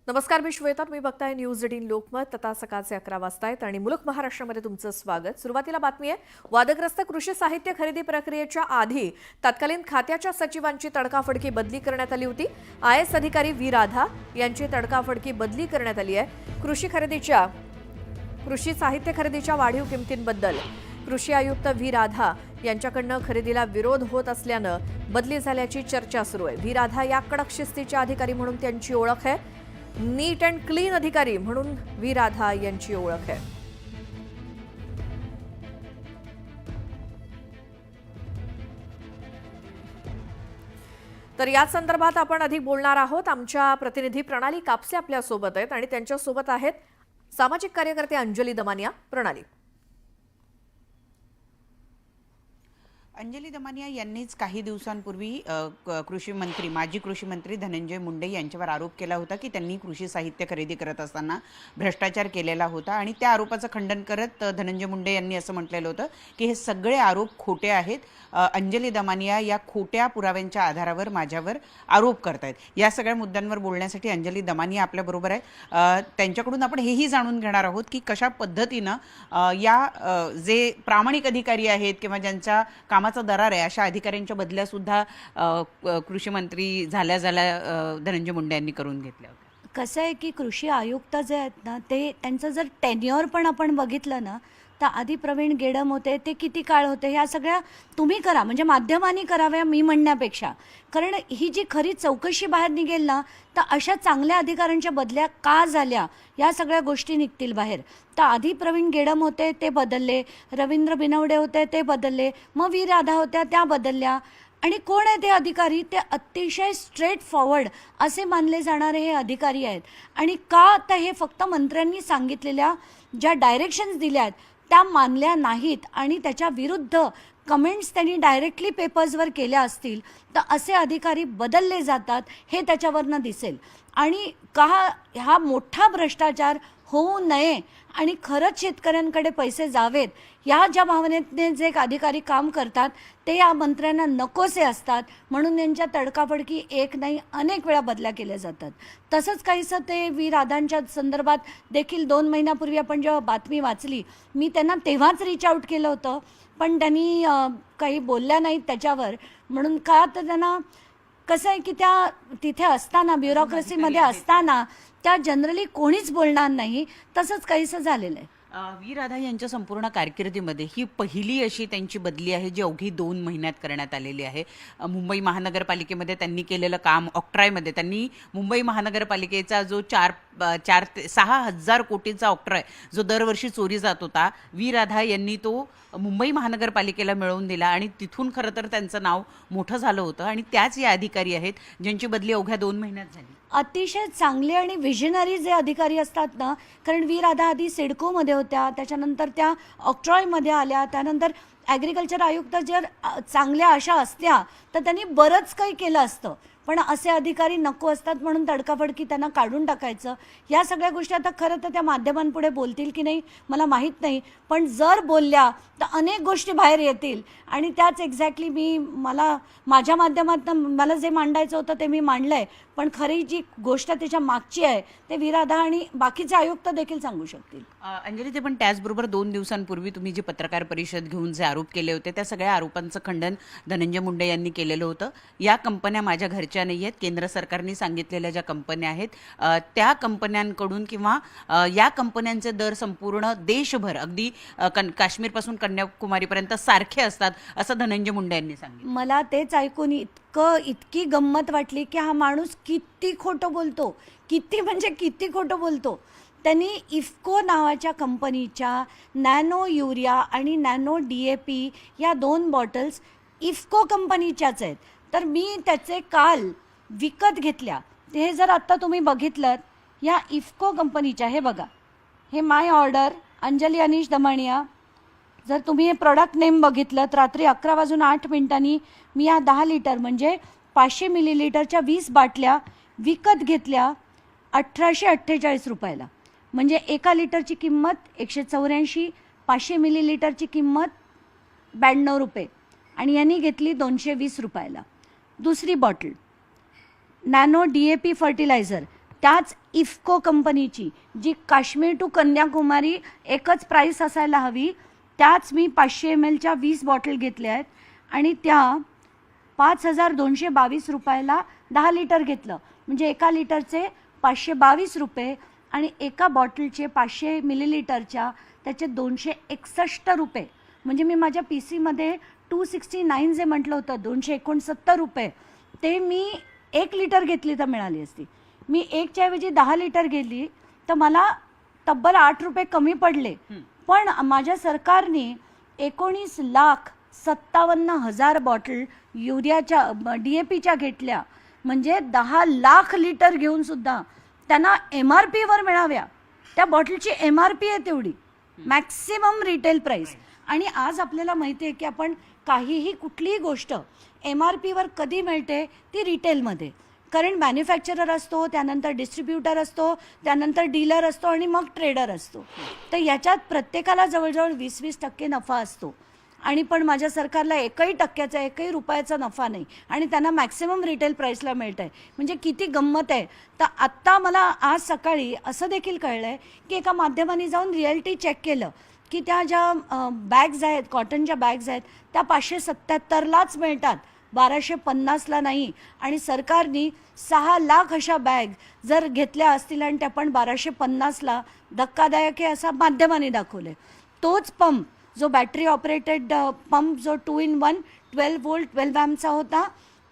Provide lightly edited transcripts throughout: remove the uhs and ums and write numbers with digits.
नमस्कार, मी श्वेता. तुम्ही बघताय न्यूज 18 लोकमत. आता सकाळचे 11 वाजता आहेत आणि मुलुक महाराष्ट्रामध्ये तुमचं स्वागत. सुरुवातीला बातमी आहे. वादग्रस्त कृषी साहित्य खरेदी प्रक्रियेच्या आधी तत्कालीन खात्याच्या सचिवांची तडकाफडकी बदली करण्यात आली होती. IAS अधिकारी व्ही राधा यांची तडकाफडकी बदली करण्यात आली आहे. कृषी साहित्य खरेदीच्या वाढीव किमतींबद्दल कृषी आयुक्त व्ही राधा यांच्याकडनं खरेदीला विरोध होत असल्यानं बदली झाल्याची चर्चा सुरू आहे. व्ही राधा या कडक शिस्तीच्या अधिकारी म्हणून त्यांची ओळख आहे. नीट अँड क्लीन अधिकारी म्हणून व्ही राधा यांची ओळख आहे. तर या संदर्भात आपण अधिक बोलणार आहोत. आमच्या प्रतिनिधी प्रणाली कापसे आपल्या सोबत आहेत आणि त्यांच्या सोबत आहेत सामाजिक कार्यकर्ते अंजली दमानिया. प्रणाली. अंजली दमानिया यांनीच काही दिवसांपूर्वी माजी कृषी मंत्री धनंजय मुंडे यांच्यावर आरोप केला होता की त्यांनी कृषी साहित्य खरेदी करत असताना भ्रष्टाचार केलेला होता आणि त्या आरोपाचं खंडन करत धनंजय मुंडे यांनी असं म्हटलेलं होतं की हे सगळे आरोप खोटे आहेत. अंजली दमानिया या खोट्या पुराव्यांच्या आधारावर माझ्यावर आरोप करतायत. या सगळ्या मुद्द्यांवर बोलण्यासाठी अंजली दमानिया आपल्याबरोबर आहे. त्यांच्याकडून आपण हेही जाणून घेणार आहोत की कशा पद्धतीनं या जे प्रामाणिक अधिकारी आहेत किंवा ज्यांच्या कामाचा दरार आहे अशा अधिकाऱ्यांच्या बदल्या सुद्धा कृषी मंत्री झाल्या धनंजय मुंडे यांनी करून घेतल्या होत्या. कसं आहे की कृषी आयुक्त जे आहेत ना ते त्यांचं जर टेन्युअर पण आपण बघितलं ना तर आधी प्रवीण गेडम होते ते किती काळ होते ह्या सगळ्या तुम्ही करा म्हणजे माध्यमांनी कराव्या मी म्हणण्यापेक्षा. कारण ही जी खरी चौकशी बाहेर निघेल ना तर अशा चांगल्या अधिकाऱ्यांच्या बदल्या का झाल्या या सगळ्या गोष्टी निघतील बाहेर. तर आधी प्रवीण गेडम होते ते बदलले, रवींद्र बिनवडे होते ते बदलले, मग व्ही राधा होत्या त्या बदलल्या. आणि कोण आहे ते अधिकारी? ते अतिशय स्ट्रेट फॉरवर्ड असे मानले जाणारे हे अधिकारी आहेत. आणि का तर हे फक्त मंत्र्यांनी सांगितलेल्या ज्या डायरेक्शन्स दिल्या आहेत त्या मानल्या नाहीत आणि त्याच्या विरुद्ध कमेंट्स त्यांनी डायरेक्टली पेपर्सवर केल्या असतील तर असे अधिकारी बदलले जातात हे त्याच्यावरनं दिसेल. आणि का हा मोठा भ्रष्टाचार होऊ नये आणि खरंच शेतकऱ्यांकडे पैसे जावेत या ज्या भावनेने जे अधिकारी काम करतात ते या मंत्र्यांना नकोसे असतात म्हणून त्यांच्या तडकाफडकी एक नाही अनेक वेळा बदल्या केल्या जातात. तसंच काहीसं ते व्ही राधांच्या संदर्भात देखील 2 महिन्यापूर्वी आपण जेव्हा बातमी वाचली मी त्यांना तेव्हाच रीच आउट केलं होतं पण त्यांनी काही बोलल्या नाहीत त्याच्यावर. म्हणून का तर त्यांना कसं आहे की त्या तिथे असताना ब्युरोक्रेसीमध्ये असताना त्या जनरली कोणीच बोलणार नाही. तसंच काहीसं झालेलं आहे. व्ही राधा यांच्या संपूर्ण कारकिर्दीमध्ये ही पहिली अशी त्यांची बदली आहे जी अवघी 2 महिन्यात करण्यात आलेली आहे. मुंबई महानगरपालिकेमध्ये त्यांनी केलेलं काम, ऑक्ट्रॉयमध्ये त्यांनी मुंबई महानगरपालिकेचा जो 4 ते 6 हजार कोटीचा ऑक्ट्रॉय जो दरवर्षी चोरी जात होता व्ही राधा यांनी तो मुंबई महानगरपालिकेला मिळवून दिला आणि तिथून खरं तर त्यांचं नाव मोठं झालं होतं. आणि त्याच या अधिकारी आहेत ज्यांची बदली अवघ्या 2 महिन्यात झाली. अतिशय चांगले आणि विजनरी जे अधिकारी असतात ना, कारण व्ही राधा आधी सिडकोमध्ये होत्या, त्याच्यानंतर त्या ऑक्ट्रॉयमध्ये आल्या, त्यानंतर ॲग्रिकल्चर आयुक्त जर चांगल्या अशा असत्या तर त्यांनी बरंच काही केलं असतं. पण असे अधिकारी नको असतात म्हणून तडकाफडकी त्यांना काढून टाकायचं. या सगळ्या गोष्टी आता खरं तर त्या माध्यमांपुढे बोलतील की नाही मला माहीत नाही पण जर बोलल्या तर अनेक गोष्टी बाहेर येतील आणि त्याच एक्झॅक्टली मला माझ्या माध्यमातून मला जे मांडायचं होतं ते मी मांडलं आहे. पण खरी जी गोष्ट त्याच्या मागची आहे ते व्ही राधा आणि बाकीचे आयुक्त देखील सांगू शकतील. अंजली, ते पण त्याचबरोबर 2 दिवसांपूर्वी तुम्ही जी पत्रकार परिषद घेऊन जे आरोप केले होते त्या सगळ्या आरोपांचं खंडन धनंजय मुंडे यांनी केलेलं होतं. या कंपन्या माझ्या घरच्या नाही आहेत. केंद्र सरकारने सांगितलेल्या ज्या कंपन्या आहेत त्या कंपन्यांकडून किंवा या कंपन्यांचे दर संपूर्ण देशभर अगदी काश्मीरपासून कन्याकुमारीपर्यंत सारखे असतात असं धनंजय मुंडे यांनी सांगितलं. मला तेच ऐकून इतकी गंमत वाटली की हा माणूस किती खोटं बोलतो, किती म्हणजे किती खोटं बोलतो. त्यांनी इफ्को नावाच्या कंपनीच्या नॅनो युरिया आणि नॅनो DAP या 2 बॉटल्स इफ्को कंपनीच्याच आहेत. तर मी त्याचे काल विकत घेतल्या. हे जर आत्ता तुम्ही बघितलं या इफ्को कंपनीच्या, हे बघा, हे माय ऑर्डर अंजली अनिश दमानिया. जर तुम्ही हे प्रोडक्ट नेम बघितलं तर रात्री 11:08 मी या 10 लिटर म्हणजे 500 मिलीलिटरच्या 20 बाटल्या विकत घेतल्या 1848 रुपयाला. म्हणजे 1 लिटरची किंमत 184, 500 मिलीलिटरची किंमत 92 रुपये आणि यांनी घेतली 220 रुपयाला. दुसरी बॉटल नॅनो DAP फर्टिलायझर त्याच इफ्को कंपनीची जी काश्मीर टू कन्याकुमारी एकच प्राईस असायला हवी, त्याच मी 500 mlच्या 20 बॉटल घेतल्या आहेत आणि त्या 5,222 रुपयाला 10 लिटर घेतलं. म्हणजे एका लिटरचे 522 रुपये आणि एका बॉटलचे 500 मिलीलिटरच्या त्याचे 261 रुपये. म्हणजे मी माझ्या PC-मध्ये 269 जे म्हटलं होतं 269 रुपये, ते मी 1 लिटर घेतली तर मिळाली असती. मी 1च्या ऐवजी 10 लिटर घेतली तर मला तब्बल 8 रुपये कमी पडले. पण माझ्या सरकारने 19,57,000 बॉटल युरियाच्या DAPच्या घेतल्या. म्हणजे 10 लाख लिटर घेऊन सुद्धा त्यांना MRP वर मिळाव्या. त्या बॉटलची MRP आहे तेवढी, मॅक्सिमम रिटेल प्राइस. आणि आज आपल्याला माहिती आहे की आपण काहीही कुठलीही गोष्ट MRP वर कधी मिळते, ती रिटेलमध्ये. कारण मॅन्युफॅक्चरर असतो, त्यानंतर डिस्ट्रीब्युटर असतो, त्यानंतर डीलर असतो आणि मग ट्रेडर असतो. तर याच्यात प्रत्येकाला जवळजवळ 20% नफा असतो. आणि पण माझ्या सरकारला 1% रुपयाचा नफा नाही आणि त्यांना मॅक्सिमम रिटेल प्राईसला मिळत आहे. म्हणजे किती गंमत आहे. तर आत्ता मला आज सकाळी असं देखील कळलं आहे की एका माध्यमाने जाऊन रिॲलिटी चेक केलं की त्या ज्या बॅग्स आहेत, कॉटनच्या बॅग्स आहेत, त्या 577लाच मिळतात, 1250ला नाही. आणि सरकारने 6 लाख अशा बॅग जर घेतल्या असतील आणि त्या पण 1250ला, धक्कादायक आहे असं माध्यमाने दाखवलं आहे. तोच पंप जो बॅटरी ऑपरेटेड पंप जो 2-in-1 12 वोल्ट 12 amचा होता,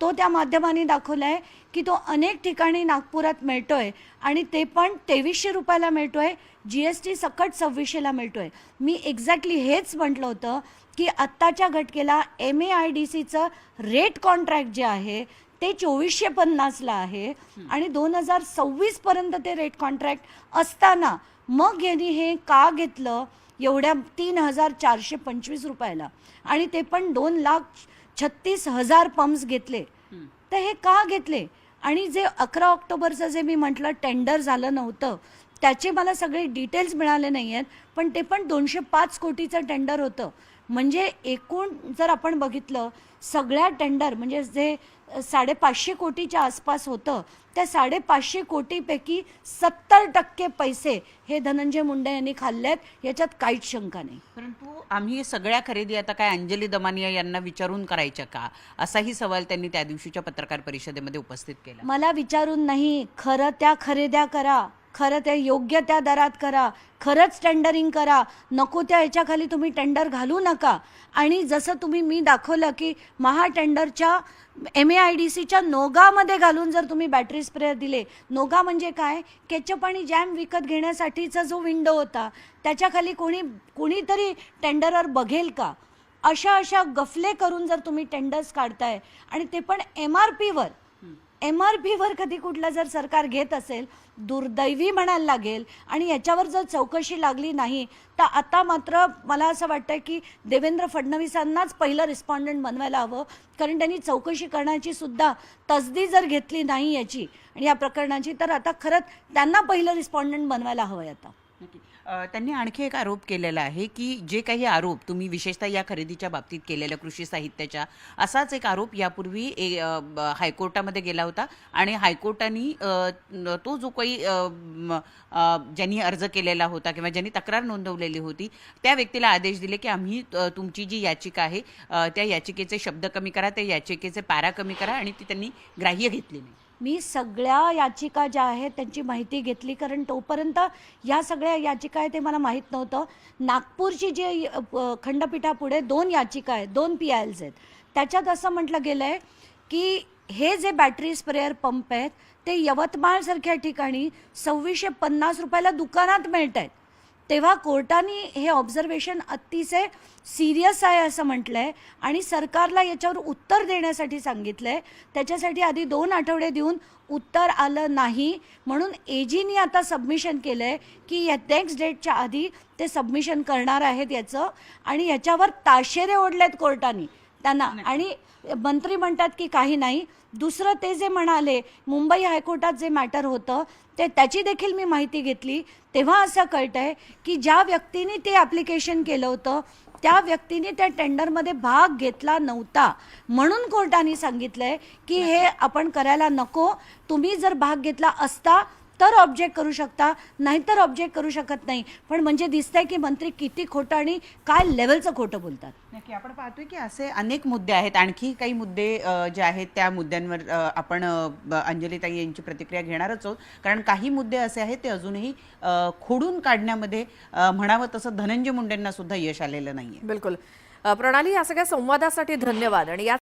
तो त्या माध्यमाने दाखवला आहे की तो अनेक ठिकाणी नागपुरात मिळतोय आणि ते पण 2300 रुपयाला मिळतोय, GST सकट 2600ला मिळतोय. मी एक्झॅक्टली हेच म्हटलं होतं की आत्ताच्या घटकेला MAIDCचं रेट कॉन्ट्रॅक्ट जे आहे ते 2450ला आहे आणि 2026 पर्यंत ते रेट कॉन्ट्रॅक्ट असताना मग यांनी हे का घेतलं एवढ्या 3,425 रुपयाला, आणि ते पण 2,36,000 पंप्स घेतले. तर हे का घेतले? आणि जे 11 ऑक्टोबरचं जे मी म्हटलं टेंडर झालं नव्हतं, त्याचे मला सगळे डिटेल्स मिळाले नाही आहेत, पण ते पण 205 कोटीचं टेंडर होतं. म्हणजे एकूण जर आपण बघितलं सगळ्या टेंडर म्हणजे जे 550 कोटीच्या आसपास होतं, त्या 550 कोटीपैकी 70% पैसे हे धनंजय मुंडे यांनी खाल्लेत, याच्यात काहीच शंका नाही. परंतु आम्ही सगळ्या खरेदी आता काय अंजली दमानिया यांना विचारून करायच्या का, असाही सवाल त्यांनी त्या दिवशीच्या पत्रकार परिषदेमध्ये उपस्थित केला. मला विचारून नाही, खरं त्या खरेद्या करा, खरं ते योग्य त्या दरात करा, खरंच टेंडरिंग करा, नको त्या याच्याखाली तुम्ही टेंडर घालू नका. आणि जसं मी दाखवलं की महाटेंडरच्या MAIDCच्या नोगामध्ये घालून जर तुम्ही बॅटरी स्प्रेअर दिले, नोगा म्हणजे काय, केचप आणि जॅम विकत घेण्यासाठीचा जो विंडो होता, त्याच्याखाली कोणीतरी टेंडरर बघेल का? अशा गफले करून जर तुम्ही टेंडर्स काढताय आणि ते पण MRP वर कधी कुठलं जर सरकार घेत असेल, दुर्दैवी म्हणायला लागेल. आणि याच्यावर जर चौकशी लागली नाही तर आता मात्र मला असं वाटतं की देवेंद्र फडणवीसांनाच पहिलं रिस्पॉन्डंट बनवायला हवं. कारण त्यांनी चौकशी करण्याची सुद्धा तसदी जर घेतली नाही याची आणि या प्रकरणाची, तर आता खरंच त्यांना पहिलं रिस्पॉन्डंट बनवायला हवं आहे आता. त्यांनी आणखी एक आरोप केलेला आहे की जे काही आरोप तुम्ही विशेषतः या खरेदीच्या बाबतीत केलेल्या कृषी साहित्याच्या, असाच एक आरोप यापूर्वी हायकोर्टामध्ये गेला होता आणि हायकोर्टाने तो जो काही ज्यांनी अर्ज केलेला होता किंवा ज्यांनी तक्रार नोंदवलेली होती त्या व्यक्तीला आदेश दिले की आम्ही तुमची जी याचिका आहे त्या याचिकेचे शब्द कमी करा, त्या याचिकेचे पॅरा कमी करा, आणि ती त्यांनी ग्राह्य घेतली नाही. मी सगळ्या याचिका ज्या आहेत त्यांची माहिती घेतली, कारण तोपर्यंत या सगळ्या याचिका आहे ते मला माहीत नव्हतं. नागपूरची जी खंडपीठापुढे 2 याचिका आहेत, 2 PILs आहेत, त्याच्यात असं म्हटलं गेलं आहे की हे जे बॅटरी स्प्रेअर पंप आहेत ते यवतमाळसारख्या ठिकाणी 2650 रुपयाला दुकानात मिळत आहेत. तेव्हा कोर्टाने हे ऑब्झर्वेशन अतिशय सिरियस आहे असं म्हटलं आहे आणि सरकारला याच्यावर उत्तर देण्यासाठी सांगितलं आहे. त्याच्यासाठी आधी 2 आठवडे देऊन उत्तर आलं नाही, म्हणून AGनी आता सबमिशन केलं आहे की या नेक्स्ट डेटच्या आधी ते सबमिशन करणार आहेत याचं. आणि याच्यावर ताशेरे ओढलेत कोर्टाने त्यांना, आणि मंत्री म्हणतात की काही नाही. दुसरं ते जे म्हणाले मुंबई हायकोर्टात जे मॅटर होतं त्याची देखील मी माहिती घेतली, तेव्हा असं कळतंय की ज्या व्यक्तीने ते ॲप्लिकेशन केलं होतं त्या व्यक्तीने त्या टेंडरमध्ये भाग घेतला नव्हता, म्हणून कोर्टाने सांगितलंय की हे आपण करायला नको. तुम्ही जर भाग घेतला असता तर ऑब्जेक्ट करू शकता, नाहीतर ऑब्जेक्ट करू शकत नाही. पण म्हणजे दिसतंय की मंत्री किती खोटं आणि काय लेवलचं खोटं बोलतात. नक्की आपण पाहतोय की असे अनेक मुद्दे आहेत. आणखी काही मुद्दे जे आहेत त्या मुद्द्यांवर आपण अंजलीताई यांची प्रतिक्रिया घेणारच आहोत. कारण काही मुद्दे असे आहेत ते अजूनही खोडून काढण्यामध्ये म्हणावं तसं धनंजय मुंडेंना सुद्धा यश आलेलं नाहीये. बिलकुल. प्रणाली, या सगळ्या संवादासाठी धन्यवाद. आणि या